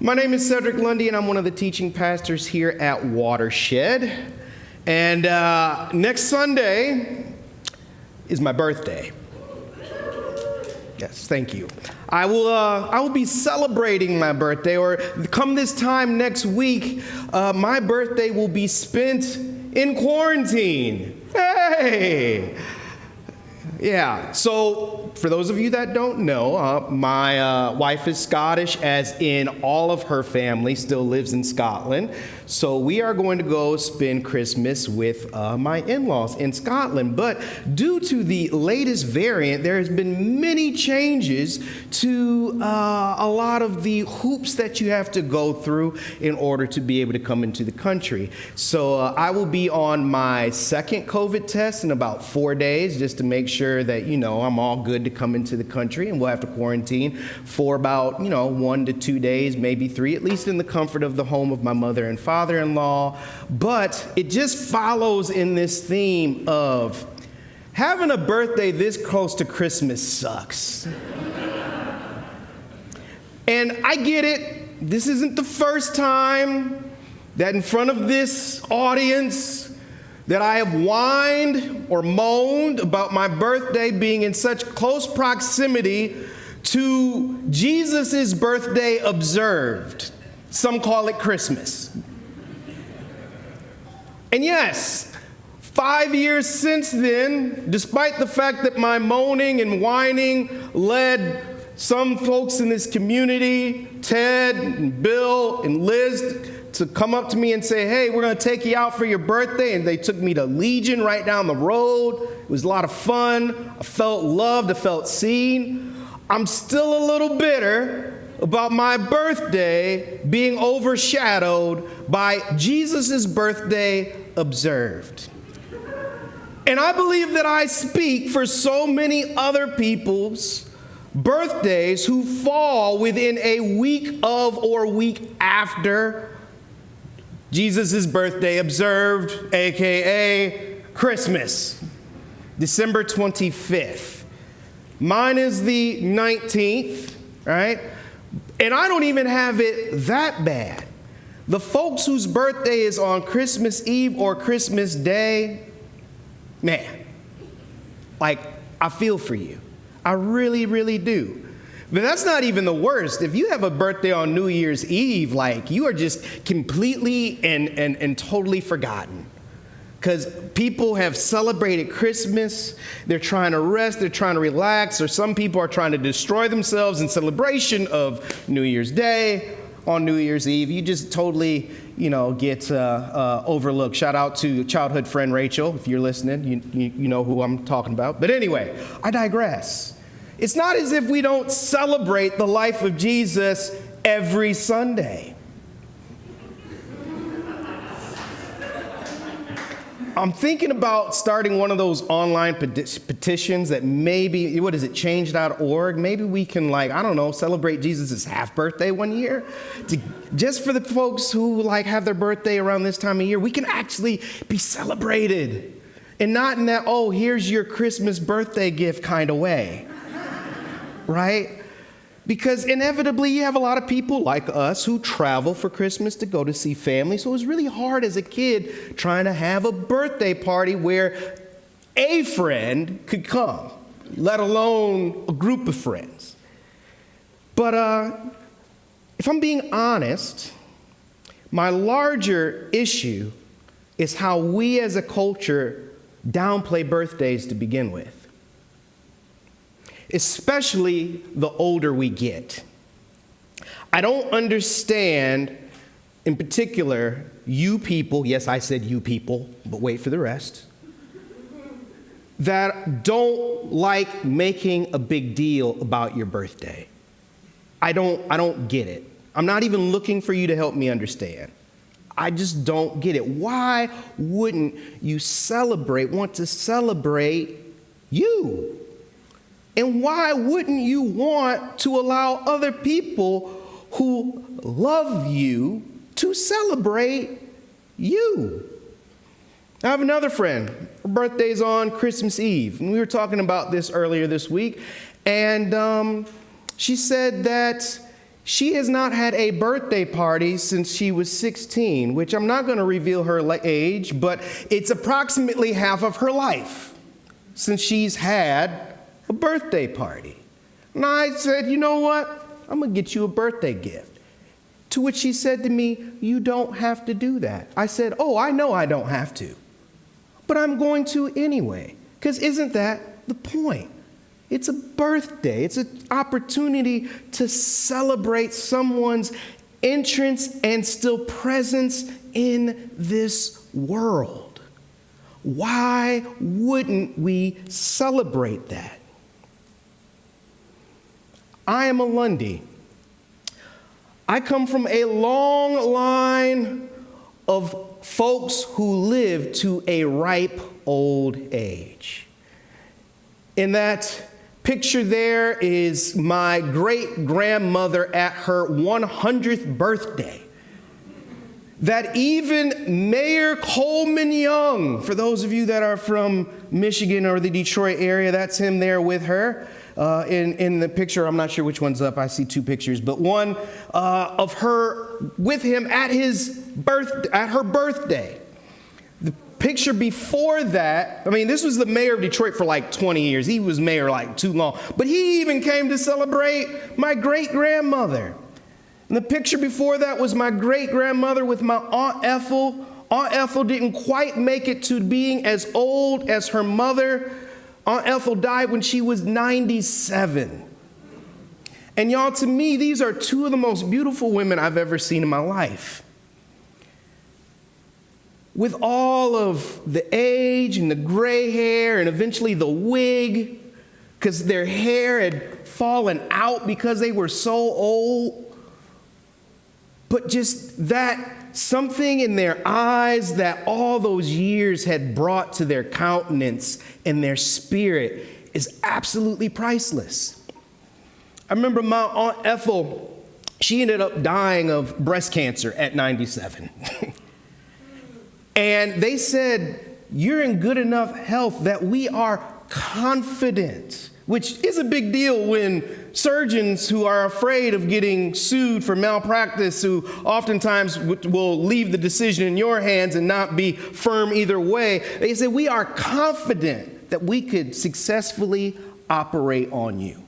My name is Cedric Lundy, and I'm one of the teaching pastors here at Watershed. And next Sunday is my birthday. Yes, thank you. I will be celebrating my birthday, or come this time next week, my birthday will be spent in quarantine. Hey! Yeah, so for those of you that don't know, my wife is Scottish, as in all of her family still lives in Scotland. So we are going to go spend Christmas with my in-laws in Scotland. But due to the latest variant, there has been many changes to a lot of the hoops that you have to go through in order to be able to come into the country. So I will be on my second COVID test in about 4 days, just to make sure that, I'm all good to come into the country, and we'll have to quarantine for about, 1 to 2 days, maybe 3, at least in the comfort of the home of my mother and father-in-law. But it just follows in this theme of having a birthday this close to Christmas sucks. And I get it. This isn't the first time that in front of this audience that I have whined or moaned about my birthday being in such close proximity to Jesus' birthday observed. Some call it Christmas. And yes, 5 years since then, despite the fact that my moaning and whining led some folks in this community, Ted and Bill and Liz, to come up to me and say, hey, we're going to take you out for your birthday. And they took me to Legion right down the road. It was a lot of fun. I felt loved. I felt seen. I'm still a little bitter about my birthday being overshadowed by Jesus' birthday observed. And I believe that I speak for so many other people's birthdays who fall within a week of or week after Jesus' birthday observed, aka Christmas, December 25th. Mine is the 19th, right? And I don't even have it that bad. The folks whose birthday is on Christmas Eve or Christmas Day, man, I feel for you. I really, really do. But that's not even the worst. If you have a birthday on New Year's Eve, you are just completely and totally forgotten. Because people have celebrated Christmas, they're trying to rest, they're trying to relax, or some people are trying to destroy themselves in celebration of New Year's Day. On New Year's Eve, you just totally, get overlooked. Shout out to childhood friend Rachel, if you're listening, you know who I'm talking about. But anyway, I digress. It's not as if we don't celebrate the life of Jesus every Sunday. I'm thinking about starting one of those online petitions that maybe, change.org? Maybe we can, celebrate Jesus' half birthday one year. Just for the folks who have their birthday around this time of year, we can actually be celebrated. And not in that, oh, here's your Christmas birthday gift kind of way. Right? Because inevitably you have a lot of people like us who travel for Christmas to go to see family. So it was really hard as a kid trying to have a birthday party where a friend could come, let alone a group of friends. But if I'm being honest, my larger issue is how we as a culture downplay birthdays to begin with. Especially the older we get. I don't understand, in particular, you people, yes, I said you people, but wait for the rest, that don't like making a big deal about your birthday. I don't get it. I'm not even looking for you to help me understand. I just don't get it. Why wouldn't you want to celebrate you? And why wouldn't you want to allow other people who love you to celebrate you? I have another friend. Her birthday's on Christmas Eve. And we were talking about this earlier this week. And she said that She has not had a birthday party since she was 16, which I'm not going to reveal her age, but it's approximately half of her life since she's had a birthday party. And I said, you know what? I'm going to get you a birthday gift. To which she said to me, you don't have to do that. I said, oh, I know I don't have to, but I'm going to anyway, because isn't that the point? It's a birthday. It's an opportunity to celebrate someone's entrance and still presence in this world. Why wouldn't we celebrate that? I am a Lundy. I come from a long line of folks who live to a ripe old age. In that picture there is my great-grandmother at her 100th birthday. That even Mayor Coleman Young, for those of you that are from Michigan or the Detroit area, that's him there with her. In the picture, I'm not sure which one's up. I see two pictures, but one of her with him at her birthday. The picture before that, I mean, this was the mayor of Detroit for like 20 years. He was mayor like too long, but he even came to celebrate my great-grandmother. And the picture before that was my great-grandmother with my Aunt Ethel. Aunt Ethel didn't quite make it to being as old as her mother. Aunt Ethel died when she was 97. And y'all, to me, these are two of the most beautiful women I've ever seen in my life. With all of the age and the gray hair and eventually the wig, because their hair had fallen out because they were so old. But just that something in their eyes that all those years had brought to their countenance and their spirit is absolutely priceless. I remember my Aunt Ethel, she ended up dying of breast cancer at 97. And they said, you're in good enough health that we are confident, which is a big deal when surgeons who are afraid of getting sued for malpractice, who oftentimes will leave the decision in your hands and not be firm either way, they say, we are confident that we could successfully operate on you.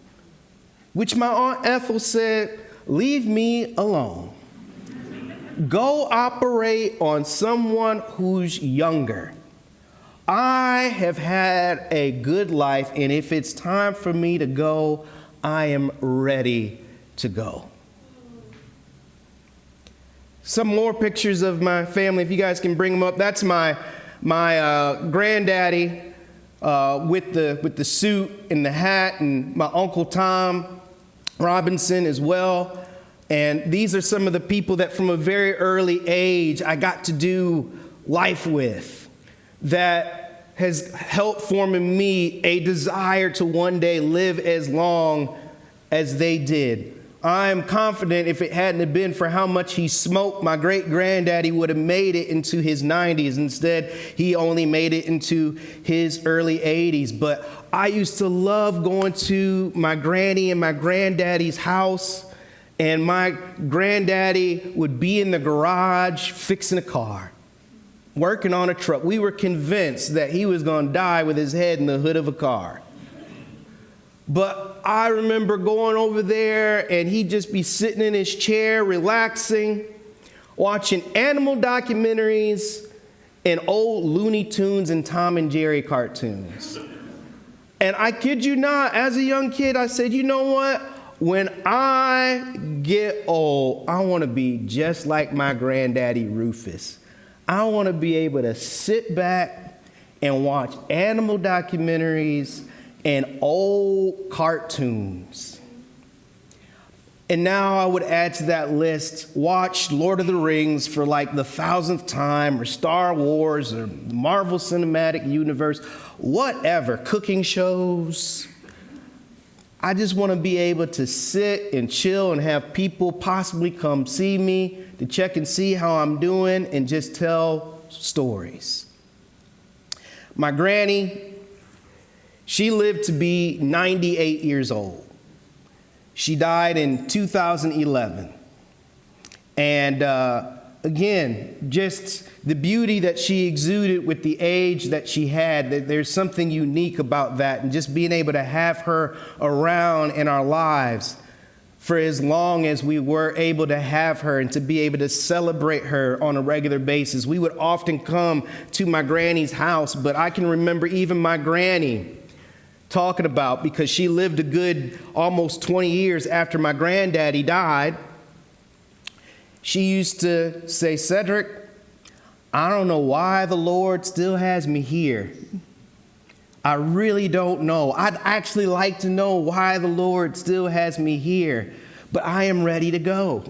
Which my Aunt Ethel said, leave me alone. Go operate on someone who's younger. I have had a good life, and if it's time for me to go, I am ready to go. Some more pictures of my family, if you guys can bring them up. That's my granddaddy with the suit and the hat, and my Uncle Tom Robinson as well. And these are some of the people that from a very early age I got to do life with, that has helped form in me a desire to one day live as long as they did. I am confident if it hadn't been for how much he smoked, my great-granddaddy would have made it into his 90s. Instead, he only made it into his early 80s. But I used to love going to my granny and my granddaddy's house, and my granddaddy would be in the garage fixing a car, working on a truck. We were convinced that he was going to die with his head in the hood of a car. But I remember going over there, and he'd just be sitting in his chair, relaxing, watching animal documentaries and old Looney Tunes and Tom and Jerry cartoons. And I kid you not, as a young kid, I said, you know what? When I get old, I want to be just like my granddaddy Rufus. I want to be able to sit back and watch animal documentaries and old cartoons. And now I would add to that list, watch Lord of the Rings for like the 1000th time, or Star Wars, or Marvel Cinematic Universe, whatever, cooking shows. I just want to be able to sit and chill and have people possibly come see me to check and see how I'm doing and just tell stories. My granny, she lived to be 98 years old. She died in 2011. And again, just the beauty that she exuded with the age that she had, that there's something unique about that. And just being able to have her around in our lives for as long as we were able to have her and to be able to celebrate her on a regular basis. We would often come to my granny's house, but I can remember even my granny talking about, because she lived a good almost 20 years after my granddaddy died, she used to say, "Cedric, I don't know why the Lord still has me here. I really don't know. I'd actually like to know why the Lord still has me here, but I am ready to go.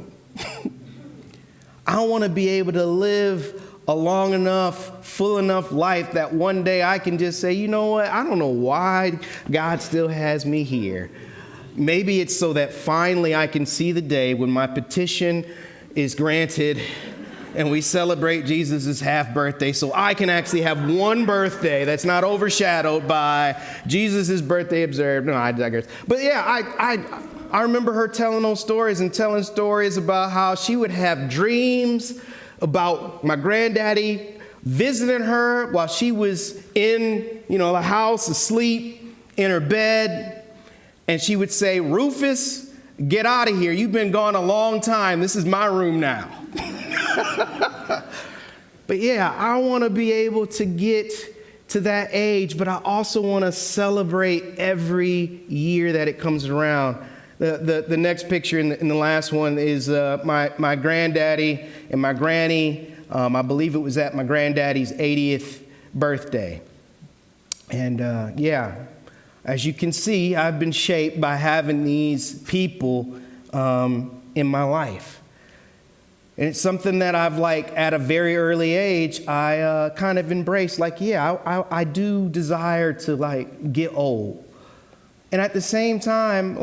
I want to be able to live a long enough, full enough life that one day I can just say, you know what? I don't know why God still has me here. Maybe it's so that finally I can see the day when my petition is granted and we celebrate Jesus' half birthday, so I can actually have one birthday that's not overshadowed by Jesus' birthday observed." No, I digress. But yeah, I remember her telling those stories and telling stories about how she would have dreams about my granddaddy visiting her while she was in, the house asleep in her bed. And she would say, "Rufus, get out of here. You've been gone a long time. This is my room now." But yeah, I want to be able to get to that age, but I also want to celebrate every year that it comes around. The next picture in the last one is my granddaddy and my granny. I believe it was at my granddaddy's 80th birthday. And as you can see, I've been shaped by having these people in my life. And it's something that I've at a very early age, I kind of embraced. I do desire to get old. And at the same time,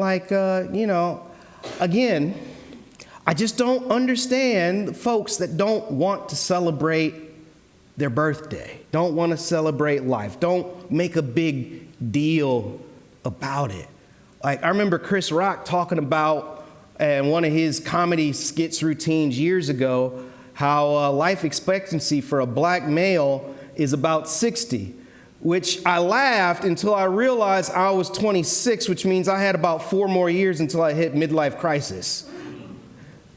again, I just don't understand the folks that don't want to celebrate their birthday, don't want to celebrate life, don't make a big deal about it. I remember Chris Rock talking about in one of his comedy skits routines years ago, how life expectancy for a black male is about 60, which I laughed until I realized I was 26, which means I had about 4 more years until I hit midlife crisis.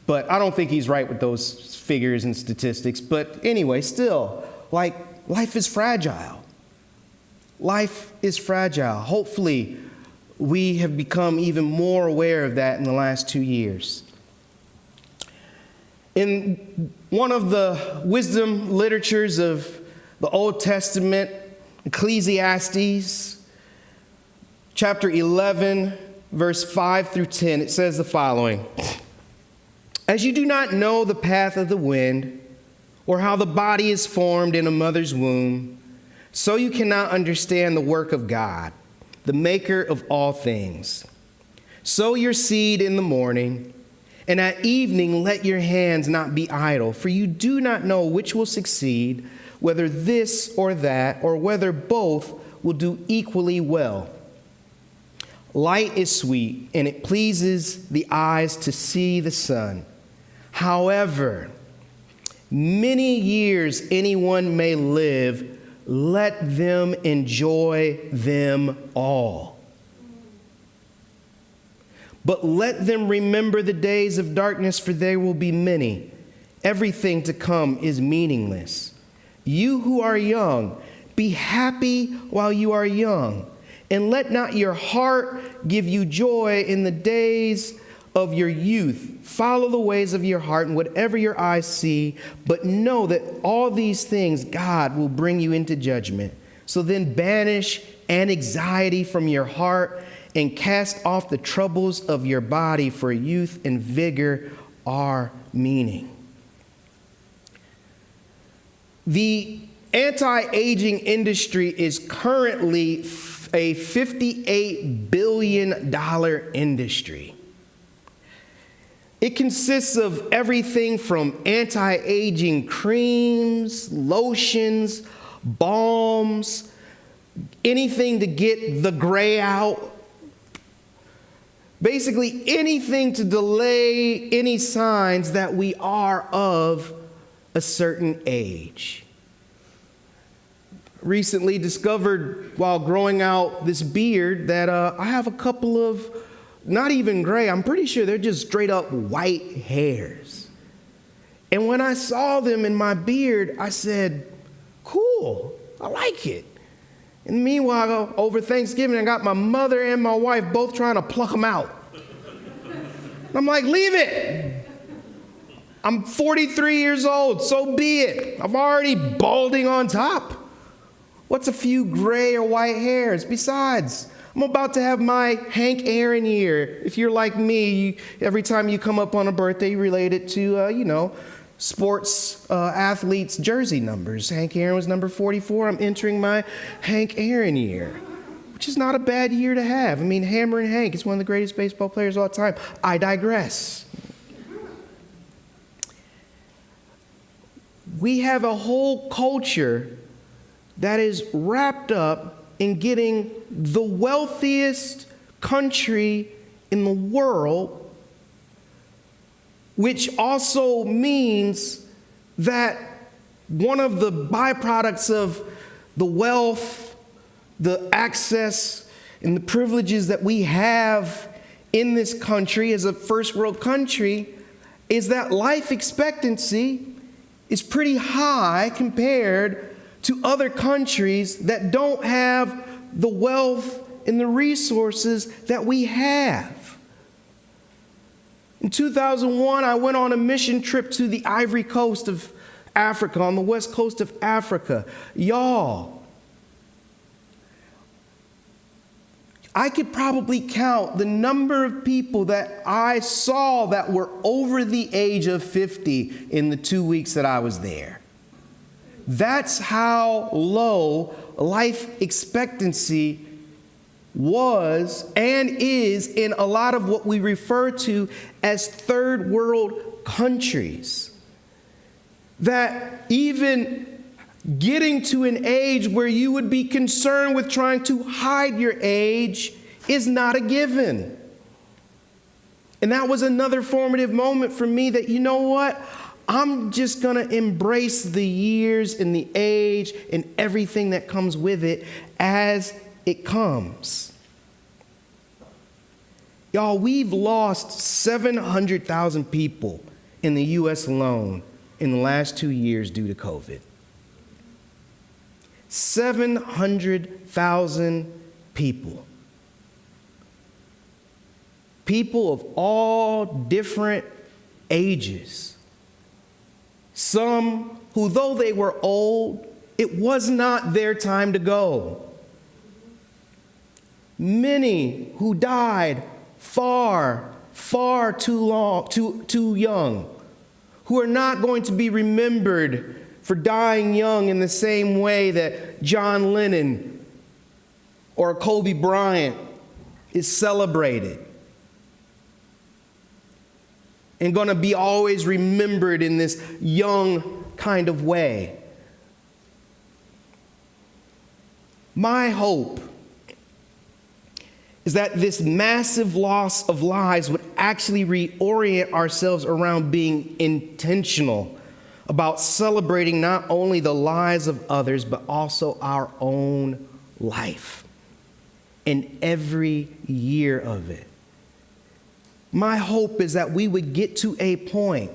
But I don't think he's right with those figures and statistics. But anyway, still, life is fragile. Life is fragile. Hopefully, we have become even more aware of that in the last 2 years. In one of the wisdom literatures of the Old Testament, Ecclesiastes, chapter 11, verse 5 through 10, it says the following: "As you do not know the path of the wind, or how the body is formed in a mother's womb, so you cannot understand the work of God, the maker of all things. Sow your seed in the morning, and at evening let your hands not be idle, for you do not know which will succeed, whether this or that, or whether both will do equally well. Light is sweet, and it pleases the eyes to see the sun. However, many years anyone may live, let them enjoy them all. But let them remember the days of darkness, for they will be many. Everything to come is meaningless. You who are young, be happy while you are young, and let not your heart give you joy in the days of your youth. Follow the ways of your heart and whatever your eyes see, but know that all these things God will bring you into judgment. So then banish anxiety from your heart and cast off the troubles of your body, for youth and vigor are meaning." The anti-aging industry is currently a $58 billion industry. It consists of everything from anti-aging creams, lotions, balms, anything to get the gray out. Basically anything to delay any signs that we are of a certain age. Recently discovered while growing out this beard that I have a couple of, not even gray, I'm pretty sure they're just straight up white hairs. And when I saw them in my beard, I said, cool, I like it. And meanwhile, over Thanksgiving, I got my mother and my wife both trying to pluck them out. And I'm like, leave it. I'm 43 years old, so be it. I'm already balding on top. What's a few gray or white hairs? Besides, I'm about to have my Hank Aaron year. If you're like me, every time you come up on a birthday, you relate it to, sports athletes' jersey numbers. Hank Aaron was number 44. I'm entering my Hank Aaron year, which is not a bad year to have. I mean, Hammer and Hank is one of the greatest baseball players of all time. I digress. We have a whole culture that is wrapped up in getting the wealthiest country in the world, which also means that one of the byproducts of the wealth, the access, and the privileges that we have in this country as a first world country is that life expectancy is pretty high compared to other countries that don't have the wealth and the resources that we have. In 2001, I went on a mission trip to the Ivory Coast of Africa, on the west coast of Africa. Y'all, I could probably count the number of people that I saw that were over the age of 50 in the 2 weeks that I was there. That's how low life expectancy was and is in a lot of what we refer to as third world countries. That even getting to an age where you would be concerned with trying to hide your age is not a given. And that was another formative moment for me that, you know what? I'm just going to embrace the years and the age and everything that comes with it as it comes. Y'all, we've lost 700,000 people in the U.S. alone in the last 2 years due to COVID. 700,000 people. People of all different ages. Some who, though they were old, it was not their time to go. Many who died far too young, who are not going to be remembered for dying young in the same way that John Lennon or Kobe Bryant is celebrated and going to be always remembered in this young kind of way. My hope is that this massive loss of lives would actually reorient ourselves around being intentional about celebrating not only the lives of others, but also our own life and every year of it. My hope is that we would get to a point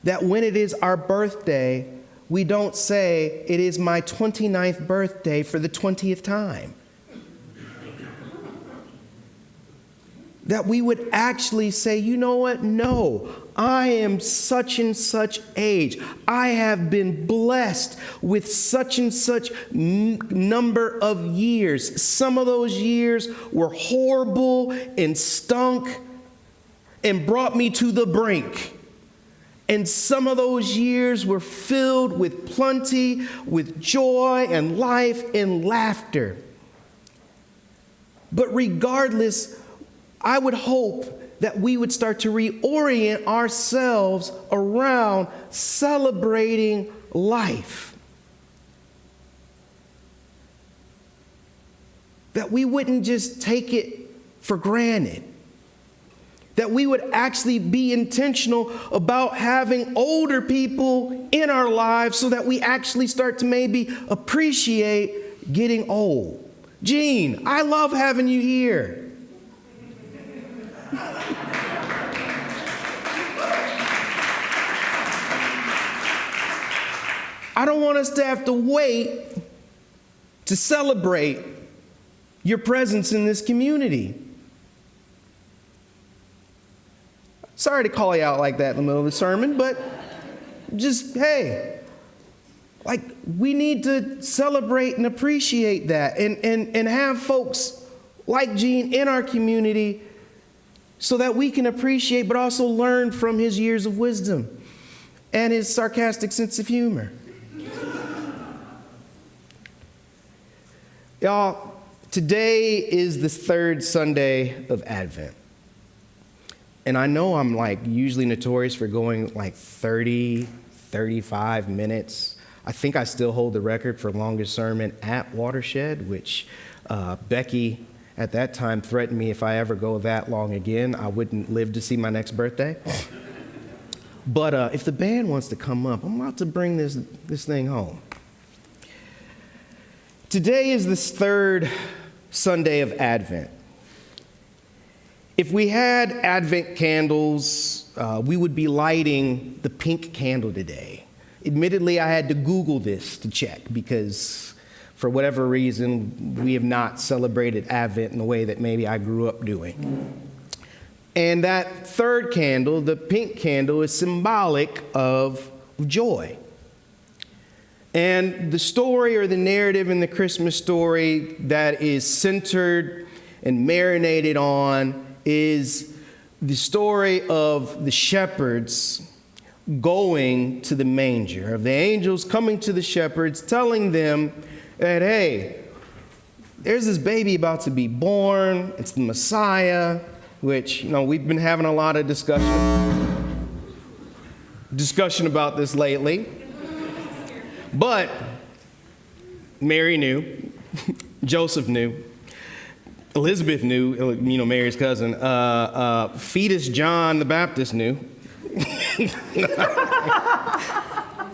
that when it is our birthday, we don't say it is my 29th birthday for the 20th time. That we would actually say, you know what? No, I am such and such age. I have been blessed with such and such number of years. Some of those years were horrible and stunk and brought me to the brink. And some of those years were filled with plenty, with joy and life and laughter. But regardless, I would hope that we would start to reorient ourselves around celebrating life. That we wouldn't just take it for granted. that we would actually be intentional about having older people in our lives so that we actually start to maybe appreciate getting old. Gene, I love having you here. I don't want us to have to wait to celebrate your presence in this community. Sorry to call you out like that in the middle of the sermon, but just, hey, like we need to celebrate and appreciate that and have folks like Gene in our community so that we can appreciate but also learn from his years of wisdom and his sarcastic sense of humor. Y'all, today is the third Sunday of Advent. And I know I'm like usually notorious for going like 30, 35 minutes. I think I still hold the record for longest sermon at Watershed, which Becky at that time threatened me if I ever go that long again, I wouldn't live to see my next birthday. But if the band wants to come up, I'm about to bring this thing home. Today is this third Sunday of Advent. If we had Advent candles, we would be lighting the pink candle today. Admittedly, I had to Google this to check because for whatever reason, we have not celebrated Advent in the way that maybe I grew up doing. And that third candle, the pink candle, is symbolic of joy. And the story or the narrative in the Christmas story that is centered and marinated on is the story of the shepherds going to the manger, of the angels coming to the shepherds, telling them that, hey, there's this baby about to be born. It's the Messiah, which, we've been having a lot of discussion about this lately. But Mary knew, Joseph knew, Elizabeth knew, Mary's cousin, fetus John the Baptist knew.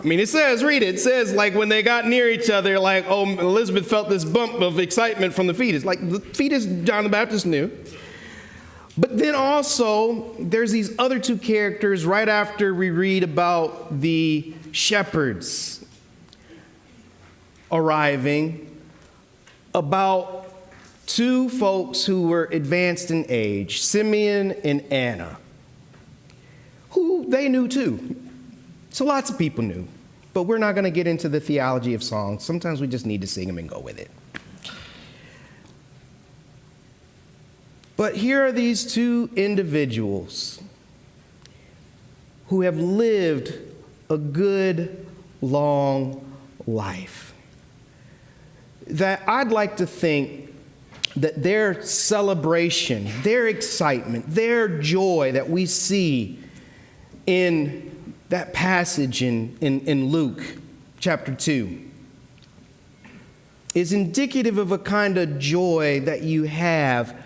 It says, read it. It says, like, when they got near each other, like, Elizabeth felt this bump of excitement from the fetus. Like, the fetus John the Baptist knew. But then also, there's these other two characters right after we read about the shepherds arriving, about two folks who were advanced in age, Simeon and Anna, who they knew too. So lots of people knew, but we're not going to get into the theology of songs. Sometimes we just need to sing them and go with it. But here are these two individuals who have lived a good, long life. That I'd like to think that their celebration, their excitement, their joy that we see in that passage in Luke chapter 2 is indicative of a kind of joy that you have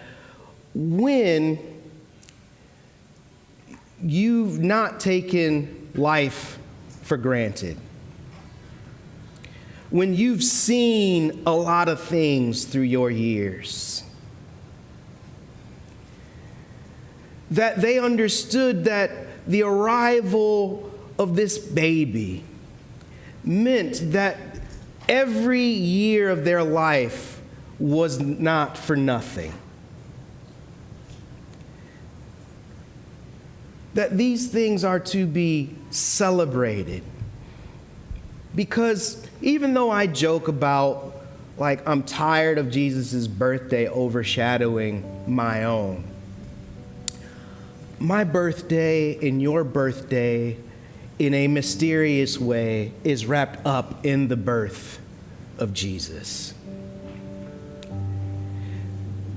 when you've not taken life for granted. When you've seen a lot of things through your years. That they understood that the arrival of this baby meant that every year of their life was not for nothing. That these things are to be celebrated. Because even though I joke about, like, I'm tired of Jesus' birthday overshadowing my own, my birthday and your birthday, in a mysterious way, is wrapped up in the birth of Jesus.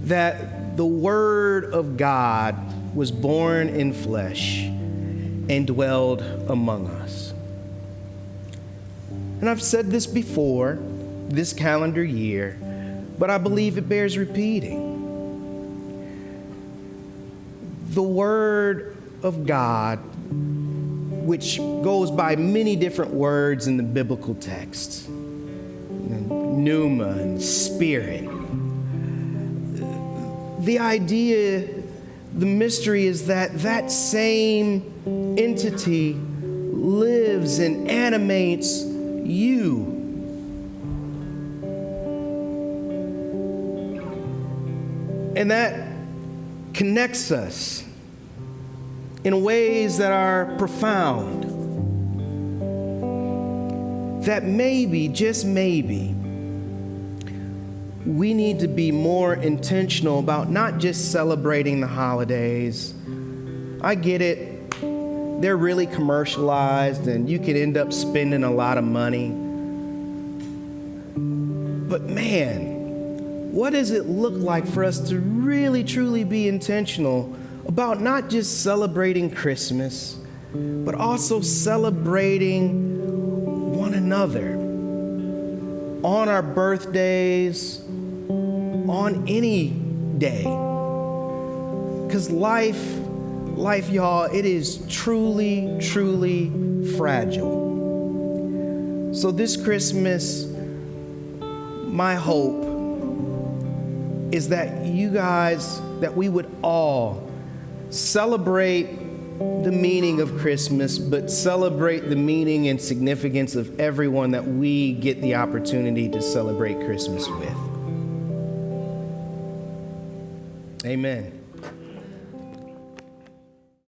That the Word of God was born in flesh and dwelled among us. And I've said this before, this calendar year, but I believe it bears repeating. the Word of God, which goes by many different words in the biblical texts, pneuma and spirit. The idea, the mystery is that that same entity lives and animates you. And that connects us in ways that are profound. That maybe, just maybe, we need to be more intentional about not just celebrating the holidays. I get it. They're really commercialized and you can end up spending a lot of money. But man, what does it look like for us to really, truly be intentional about not just celebrating Christmas, but also celebrating one another on our birthdays, on any day? Because life, y'all, it is truly, truly fragile. So this Christmas, my hope is that you guys, that we would all celebrate the meaning of Christmas, but celebrate the meaning and significance of everyone that we get the opportunity to celebrate Christmas with. Amen.